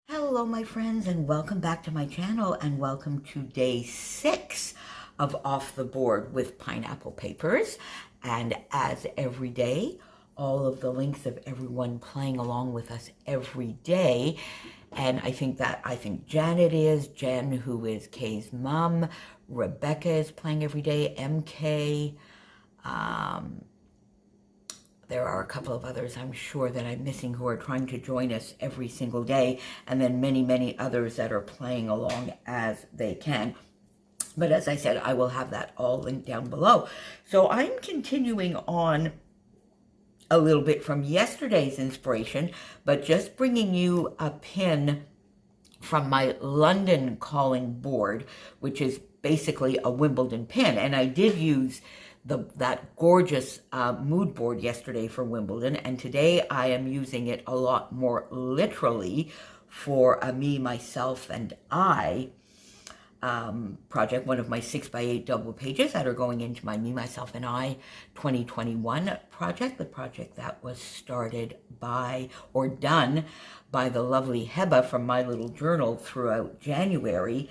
Hello, my friends, and welcome back to my channel, and welcome to day 6 of Off the Board with Pineapple Papers. And as every day, all of the links of everyone playing along with us every day. And I think Janet is, Jen, who is Kay's mom, Rebecca is playing every day, MK, there are a couple of others I'm sure that I'm missing who are trying to join us every single day, and then many, many others that are playing along as they can. But as I said, I will have that all linked down below. So I'm continuing on a little bit from yesterday's inspiration, but just bringing you a pin from my London calling board, which is basically a Wimbledon pin. And I did use that gorgeous mood board yesterday for Wimbledon, and today I am using it a lot more literally for a Me, Myself, and I project, one of my 6x8 double pages that are going into my Me, Myself, and I 2021 project, the project that was started by, or done by, the lovely Heba from My Little Journal throughout January.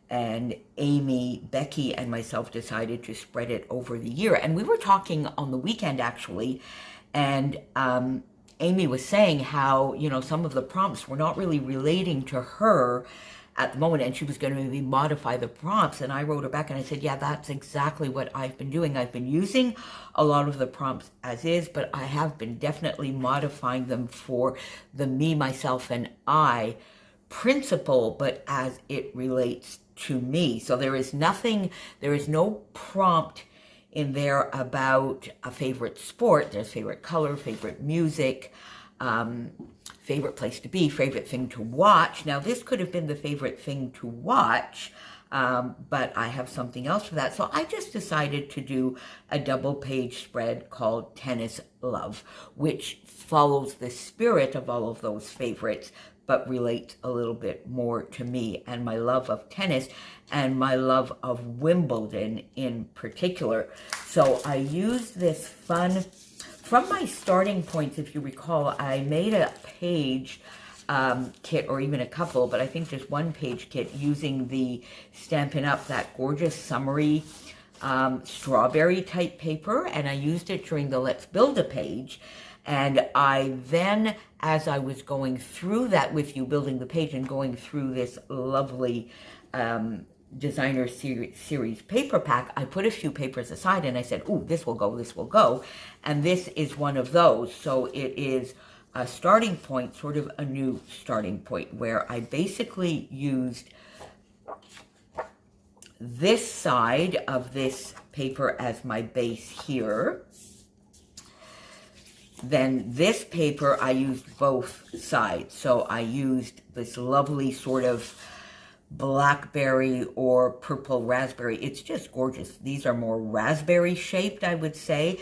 And Amy, Becky, and myself decided to spread it over the year. And we were talking on the weekend, actually, and Amy was saying how, some of the prompts were not really relating to her at the moment, and she was going to maybe modify the prompts. And I wrote her back and I said, yeah, that's exactly what I've been doing. I've been using a lot of the prompts as is, but I have been definitely modifying them for the Me, Myself, and I principle, but as it relates to me. So there is no prompt in there about a favorite sport. There's favorite color, favorite music, favorite place to be, favorite thing to watch. Now, this could have been the favorite thing to watch, but I have something else for that. So I just decided to do a double page spread called Tennis Love, which follows the spirit of all of those favorites, but relates a little bit more to me and my love of tennis and my love of Wimbledon in particular. So I used this fun, from my starting points, if you recall, I made a page kit, or even a couple, but I think just one page kit, using the Stampin' Up! That gorgeous summery strawberry type paper, and I used it during the Let's Build a Page. And I then, as I was going through that with you, building the page and going through this lovely designer series paper pack, I put a few papers aside and I said, ooh, this will go, this will go. And this is one of those. So it is a starting point, sort of a new starting point, where I basically used this side of this paper as my base here. Then this paper, I used both sides. So I used this lovely sort of blackberry or purple raspberry. It's just gorgeous. These are more raspberry shaped, I would say.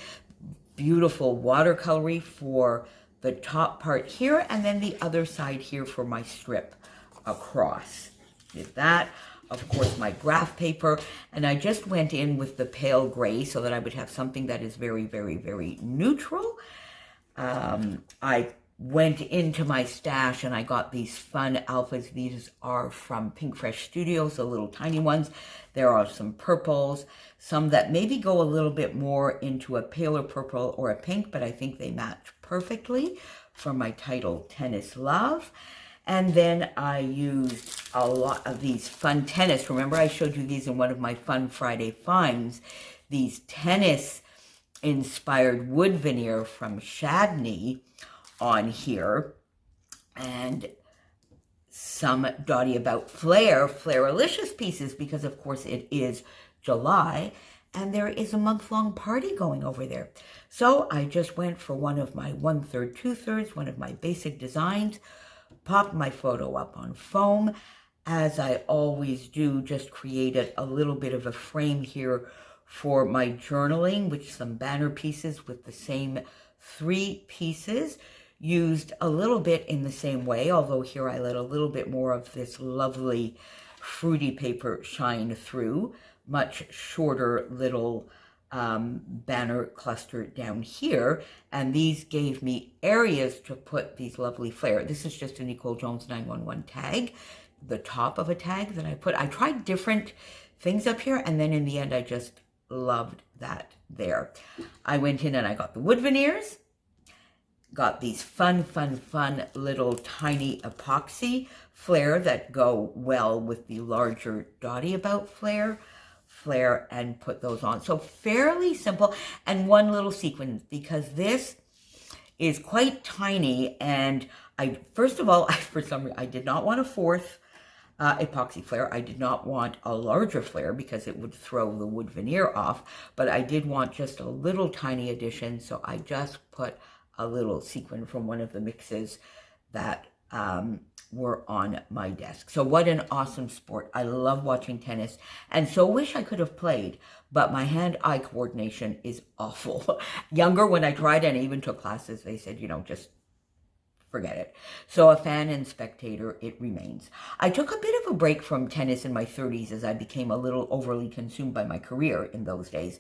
Beautiful watercolory for the top part here, and then the other side here for my strip across. Did that. Of course, my graph paper, and I just went in with the pale gray so that I would have something that is very, very, very neutral. I went into my stash and I got these fun alphas. These are from Pink Fresh Studios, the little tiny ones. There are some purples, some that maybe go a little bit more into a paler purple or a pink, but I think they match perfectly for my title, Tennis Love. And then I used a lot of these fun tennis. Remember, I showed you these in one of my Fun Friday finds. These tennis inspired wood veneer from Shadney on here, and some Dottie About Flairalicious pieces, because of course it is July and there is a month-long party going over there. So I just went for one of my 1/3, 2/3, one of my basic designs, popped my photo up on foam, as I always do, just created a little bit of a frame here for my journaling, which some banner pieces with the same 3 pieces, used a little bit in the same way, although here I let a little bit more of this lovely fruity paper shine through, much shorter little banner cluster down here, and these gave me areas to put these lovely flare. This is just a Nicole Jones 911 tag, the top of a tag that I put. I tried different things up here, and then in the end I just loved that there. I went in and I got the wood veneers, got these fun little tiny epoxy flare that go well with the larger Dotty About flare, and put those on. So fairly simple, and one little sequin, because this is quite tiny, and first of all, for some reason, I did not want a fourth epoxy flare. I did not want a larger flare because it would throw the wood veneer off, but I did want just a little tiny addition, so I just put a little sequin from one of the mixes that were on my desk. So what an awesome sport. I love watching tennis, and so wish I could have played, but my hand-eye coordination is awful. Younger, when I tried and even took classes, they said, just forget it. So a fan and spectator, it remains. I took a bit of a break from tennis in my 30s as I became a little overly consumed by my career in those days.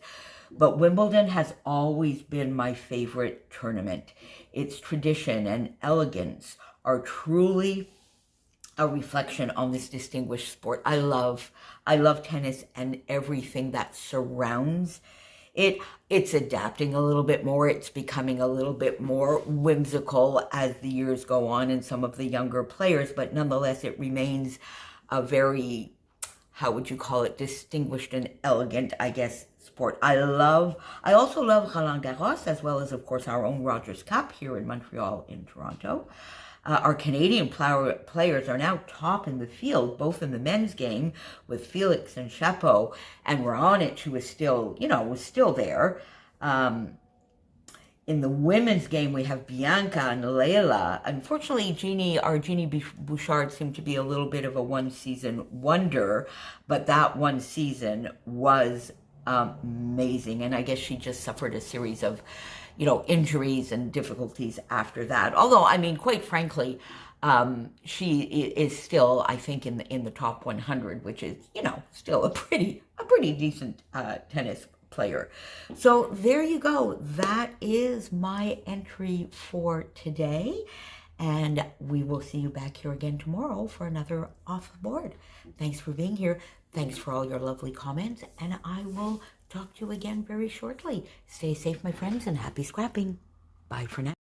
But Wimbledon has always been my favorite tournament. Its tradition and elegance are truly a reflection on this distinguished sport. I love tennis and everything that surrounds it. It's adapting a little bit more. It's becoming a little bit more whimsical as the years go on in some of the younger players, but nonetheless, it remains a very, how would you call it, distinguished and elegant, I guess, sport. I also love Roland Garros, as well as, of course, our own Rogers Cup here in Montreal, in Toronto. Our Canadian players are now top in the field, both in the men's game with Felix and Chapeau, and Raonic, who is still, was still there. In the women's game, we have Bianca and Leila. Unfortunately, our Jeannie Bouchard seemed to be a little bit of a one-season wonder, but that one season was amazing, and I guess she just suffered a series of injuries and difficulties after that. Although, quite frankly, she is still, I think, in the top 100, which is, still a pretty decent tennis player. So there you go. That is my entry for today. And we will see you back here again tomorrow for another Off the Board. Thanks for being here. Thanks for all your lovely comments. And I will talk to you again very shortly. Stay safe, my friends, and happy scrapping. Bye for now.